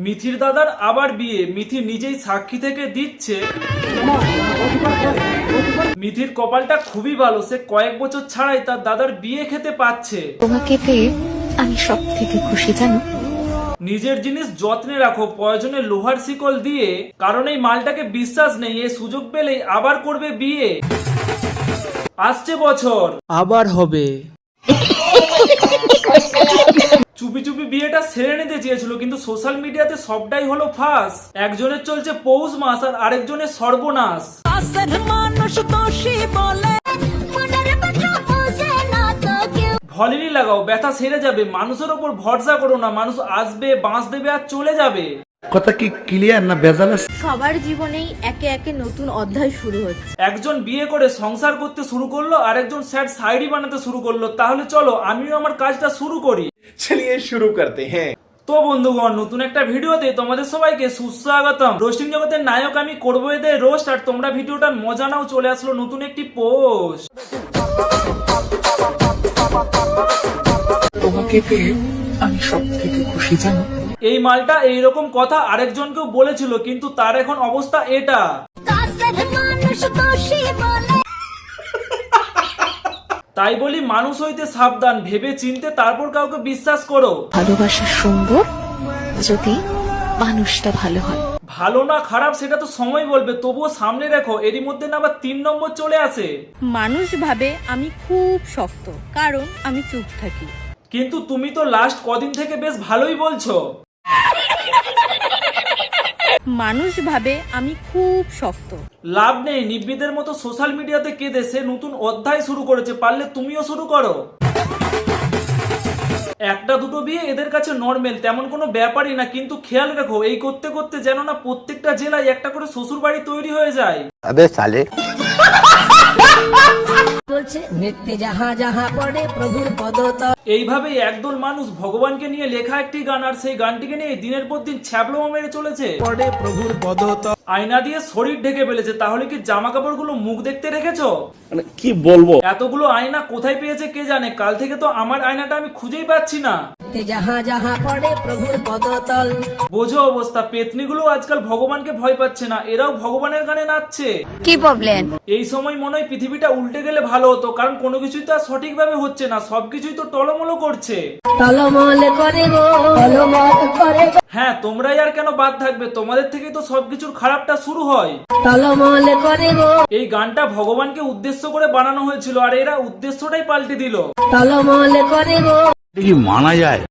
মিথির দাদার আবার বিয়ে। মিথি নিজেই সাক্ষী থেকে দিচ্ছে। মিথির কপালটা খুবই ভালো, সে কয়েক বছর ছাড়াই তার দাদার বিয়ে খেতে পাচ্ছে। তোমাকে পেয়ে আমি সব থেকে খুশি জানো। নিজের জিনিস যত্নে রাখো, প্রয়োজনে লোহার শিকল দিয়ে, কারণ এই মালটাকে বিশ্বাস নেই, এই সুযোগ পেলেই আবার করবে বিয়ে। আসছে বছর আবার হবে। চুপি চুপি বিয়েটা সেরে নিতে চেয়েছিল, কিন্তু সোশ্যাল মিডিয়াতে সবটাই হলো ফাঁস। একজনের চলছে পৌষ মাস আর আরেকজনের সর্বনাশ। ভলিনি লাগাও, ব্যথা সেরে যাবে। মানুষের ওপর ভরসা করো না, মানুষ আসবে, বাঁশ দেবে আর চলে যাবে। কথা কি ক্লিয়ার না ভেজাল আছে? সবার জীবনেই একে একে নতুন অধ্যায় শুরু হচ্ছে। একজন বিয়ে করে সংসার করতে শুরু করলো, আরেকজন স্যাড শায়রি বানাতে শুরু করলো। তাহলে চলো আমিও আমার কাজটা শুরু করি। चलिए शुरू करते हैं। তো বন্ধুগণ, নতুন একটা ভিডিওতে তোমাদের সবাইকে সুস্বাগতম। রোস্টিং জগতের নায়ক আমি করবো এদের রোস্ট, আর তোমরা ভিডিওটার মজা নাও। চলে আসলো নতুন একটি পোস্ট। তোমাকে পেয়ে আমি সব থেকে খুশি জানো। এই মালটা এইরকম কথা আরেকজনকেও বলেছিল, কিন্তু তার এখন অবস্থা এটা। তাই বলি মানুষ হইতে সাবধান, ভেবে চিনতে তারপর কাউকে বিশ্বাস করো। ভালোবাসার সুন্দর যদি মানুষটা ভালো হয়। ভালো না খারাপ সেটা তো সময় বলবে, তবুও সামনে রেখো। এরই মধ্যে না আবার 3 নম্বর চলে আসে। মানুষ ভাবে আমি খুব শক্ত, কারণ আমি চুপ থাকি। কিন্তু তুমি তো লাস্ট কদিন থেকে বেশ ভালোই বলছো। মানুষ ভাবে আমি খুব শক্ত। লাভ নেই, নিব্বিদের মতো সোশ্যাল মিডিয়াতে কেঁদে সে নতুন অধ্যায় শুরু করেছে। পারলে তুমিও শুরু করো। একটা দুটো বিয়ে এদের কাছে নর্মাল, তেমন কোনো ব্যাপারই না। কিন্তু খেয়াল রেখো, এই করতে করতে যেন না প্রত্যেকটা জেলায় একটা করে শ্বশুর বাড়ি তৈরি হয়ে যায়। আবে সালে এইভাবেই একদল মানুষ ভগবানকে নিয়ে লেখা একটি গান, আর সেই গানটিকে নিয়ে দিনের পর দিন ছ্যাবলোমা মেরে চলেছে। প্রভুর পদতল। আয়না দিয়ে শরীর ঢেকে ফেলেছে। তাহলে কি জামা কাপড়গুলো মুখ দেখতে রেখেছো? মানে কি বলবো, এতগুলো আয়না কোথায় পেয়েছে কে জানে। কাল থেকে তো আমার আয়নাটা আমি খুঁজেই পাচ্ছি না। বোঝো অবস্থা। পেতনিগুলো আজকাল ভগবানকে ভয় পাচ্ছে না, এরাও ভগবানের গানে নাচছে। কি প্রবলেম? এই সময় মনে হয় পৃথিবীটা উল্টে গেলে ভালো হতো, কারণ কোনো কিছুই তো আর সঠিকভাবে হচ্ছে না, সবকিছুই তো টলমলো করছে। হ্যাঁ, তোমরাই আর কেন বাদ থাকবে? তোমাদের থেকেই তো সবকিছুর খারাপটা শুরু হয়। এই গানটা ভগবানকে উদ্দেশ্য করে বানানো হয়েছিল, আর এরা উদ্দেশ্যটাই পাল্টে দিল। কি মানা যায়?